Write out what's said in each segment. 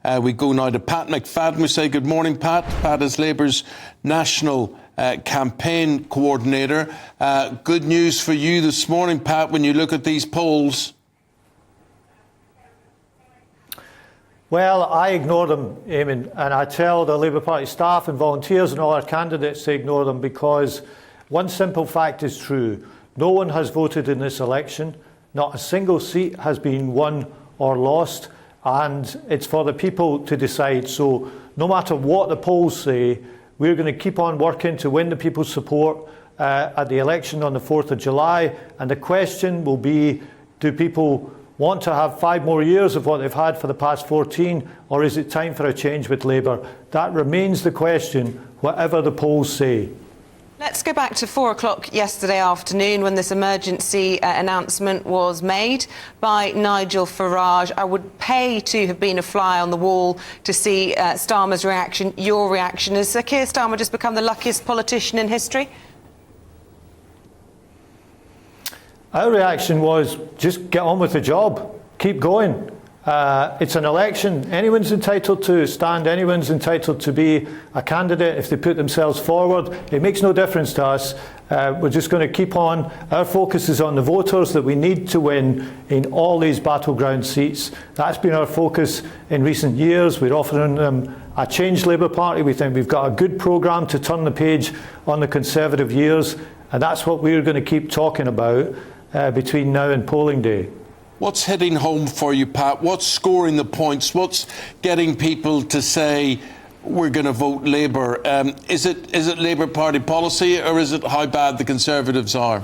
We go now to Pat McFadden. We say good morning, Pat. Pat is Labour's national campaign coordinator. Good news for you this morning, Pat, when you look at these polls. Well, I ignore them, Eamon, and I tell the Labour Party staff and volunteers and all our candidates to ignore them, because one simple fact is true. No one has voted in this election. Not a single seat has been won or lost, and it's for the people to decide. So no matter what the polls say, we're going to keep on working to win the people's support at the election on the 4th of July. And the question will be, do people want to have 5 more years of what they've had for the past 14, or is it time for a change with Labour? That remains the question, whatever the polls say. Let's go back to 4 o'clock yesterday afternoon when this emergency announcement was made by Nigel Farage. I would pay to have been a fly on the wall to see Starmer's reaction, your reaction. Has Sir Keir Starmer just become the luckiest politician in history? Our reaction was just get on with the job, keep going. It's an election. Anyone's entitled to stand, anyone's entitled to be a candidate if they put themselves forward. It makes no difference to us. We're just going to keep on. Our focus is on the voters that we need to win in all these battleground seats. That's been our focus in recent years. We're offering them a changed Labour Party. We think we've got a good programme to turn the page on the Conservative years, and that's what we're going to keep talking about between now and polling day. What's hitting home for you, Pat? What's scoring the points? What's getting people to say we're going to vote Labour? Is it Labour Party policy, or is it how bad the Conservatives are?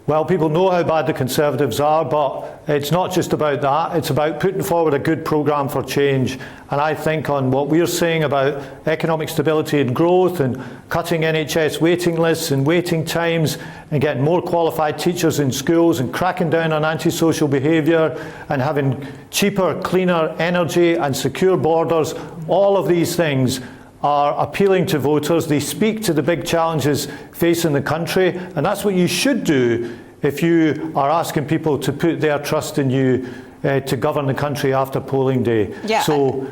Well, people know how bad the Conservatives are, but it's not just about that. It's about putting forward a good programme for change. And I think on what we're saying about economic stability and growth, and cutting NHS waiting lists and waiting times, and getting more qualified teachers in schools, and cracking down on antisocial behaviour, and having cheaper, cleaner energy and secure borders, all of these things are appealing to voters. They speak to the big challenges facing the country, and that's what you should do if you are asking people to put their trust in you to govern the country after polling day. Yeah. So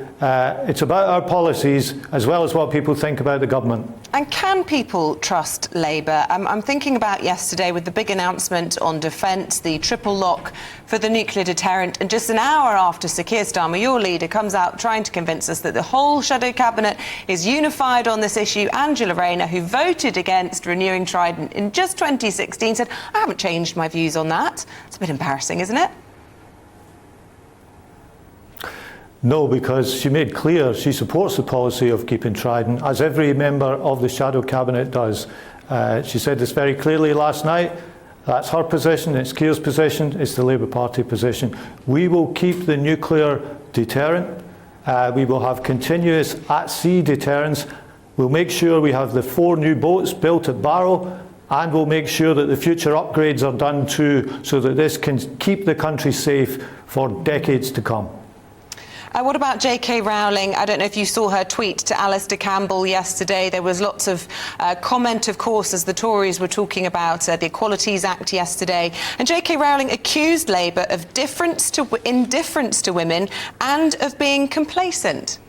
it's about our policies as well as what people think about the government. And can people trust Labour? I'm thinking about yesterday with the big announcement on defence, the triple lock for the nuclear deterrent, and just an hour after Sir Keir Starmer, your leader, comes out trying to convince us that the whole shadow cabinet is unified on this issue. Angela Rayner, who voted against renewing Trident in just 2016, said, I haven't changed my views on that. It's a bit embarrassing, isn't it? No, because she made clear she supports the policy of keeping Trident, as every member of the shadow cabinet does. She said this very clearly last night. That's her position, it's Keir's position, it's the Labour Party position. We will keep the nuclear deterrent. We will have continuous at-sea deterrence. We'll make sure we have the 4 new boats built at Barrow, and we'll make sure that the future upgrades are done too, so that this can keep the country safe for decades to come. What about J.K. Rowling? I don't know if you saw her tweet to Alistair Campbell yesterday. There was lots of comment, of course, as the Tories were talking about the Equalities Act yesterday. And J.K. Rowling accused Labour of indifference to women and of being complacent.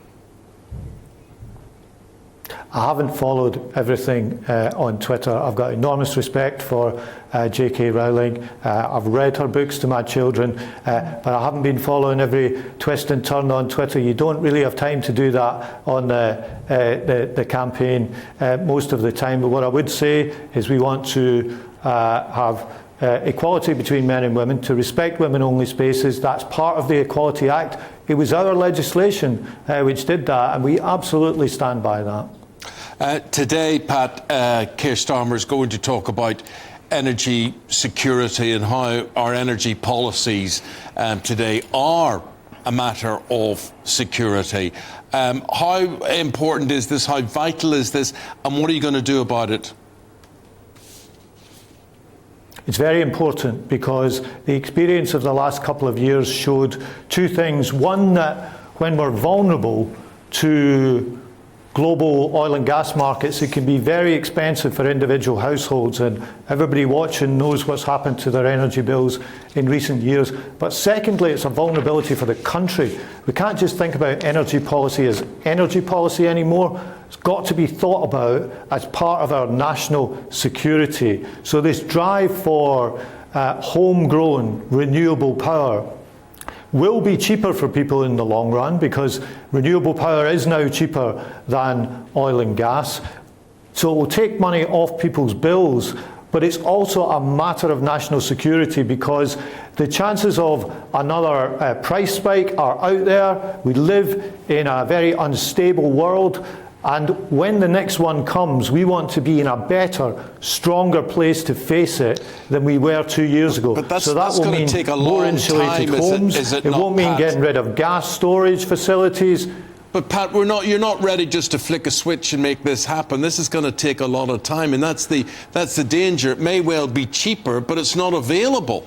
I haven't followed everything on Twitter. I've got enormous respect for J.K. Rowling. I've read her books to my children, but I haven't been following every twist and turn on Twitter. You don't really have time to do that on the campaign most of the time. But what I would say is we want to have equality between men and women, to respect women-only spaces. That's part of the Equality Act. It was our legislation which did that, and we absolutely stand by that. Today, Pat, Keir Starmer is going to talk about energy security and how our energy policies today are a matter of security. How important is this? How vital is this? And what are you going to do about it? It's very important, because the experience of the last couple of years showed 2 things. One, that when we're vulnerable to global oil and gas markets, it can be very expensive for individual households, and everybody watching knows what's happened to their energy bills in recent years. But secondly, it's a vulnerability for the country. We can't just think about energy policy as energy policy anymore. It's got to be thought about as part of our national security. So this drive for homegrown renewable power will be cheaper for people in the long run, because renewable power is now cheaper than oil and gas. So it will take money off people's bills, but it's also a matter of national security, because the chances of another price spike are out there. We live in a very unstable world, and when the next one comes, we want to be in a better, stronger place to face it than we were 2 years ago. So that will mean take a more insulated homes. It won't mean getting rid of gas storage facilities. But Pat, you're not ready just to flick a switch and make this happen. This is going to take a lot of time, and that's the danger. It may well be cheaper, but it's not available.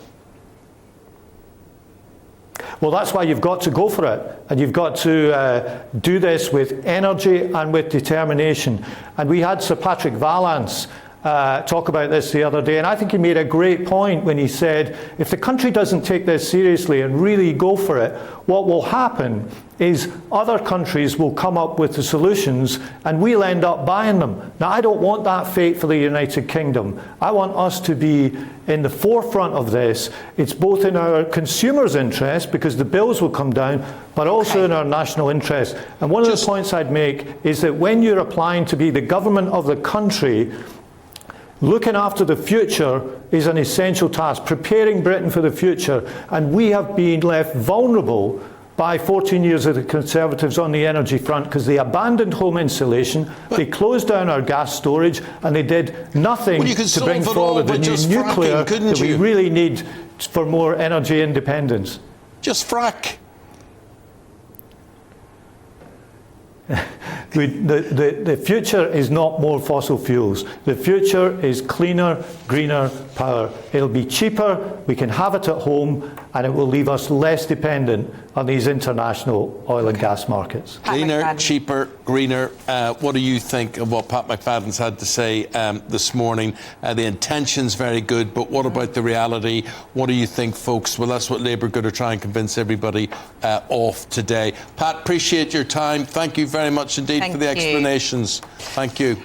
Well, that's why you've got to go for it, and you've got to do this with energy and with determination. And we had Sir Patrick Vallance talk about this the other day, and I think he made a great point when he said, if the country doesn't take this seriously and really go for it, what will happen is other countries will come up with the solutions and we'll end up buying them. Now, I don't want that fate for the United Kingdom. I want us to be in the forefront of this. It's both in our consumers' interest, because the bills will come down, but also in our national interest. And one of the points I'd make is that when you're applying to be the government of the country, looking after the future is an essential task, preparing Britain for the future. And we have been left vulnerable by 14 years of the Conservatives on the energy front, because they abandoned home insulation, they closed down our gas storage, and they did nothing to bring forward the new nuclear that we really need for more energy independence. Just frack. The future is not more fossil fuels. The future is cleaner, greener power. It'll be cheaper, we can have it at home, and it will leave us less dependent on these international oil and gas markets. Cleaner, cheaper, greener. What do you think of what Pat McFadden's had to say this morning? The intention's very good, but what about the reality? What do you think, folks? Well, that's what Labour are going to try and convince everybody of today. Pat, appreciate your time. Thank you very much indeed for the explanations. Thank you.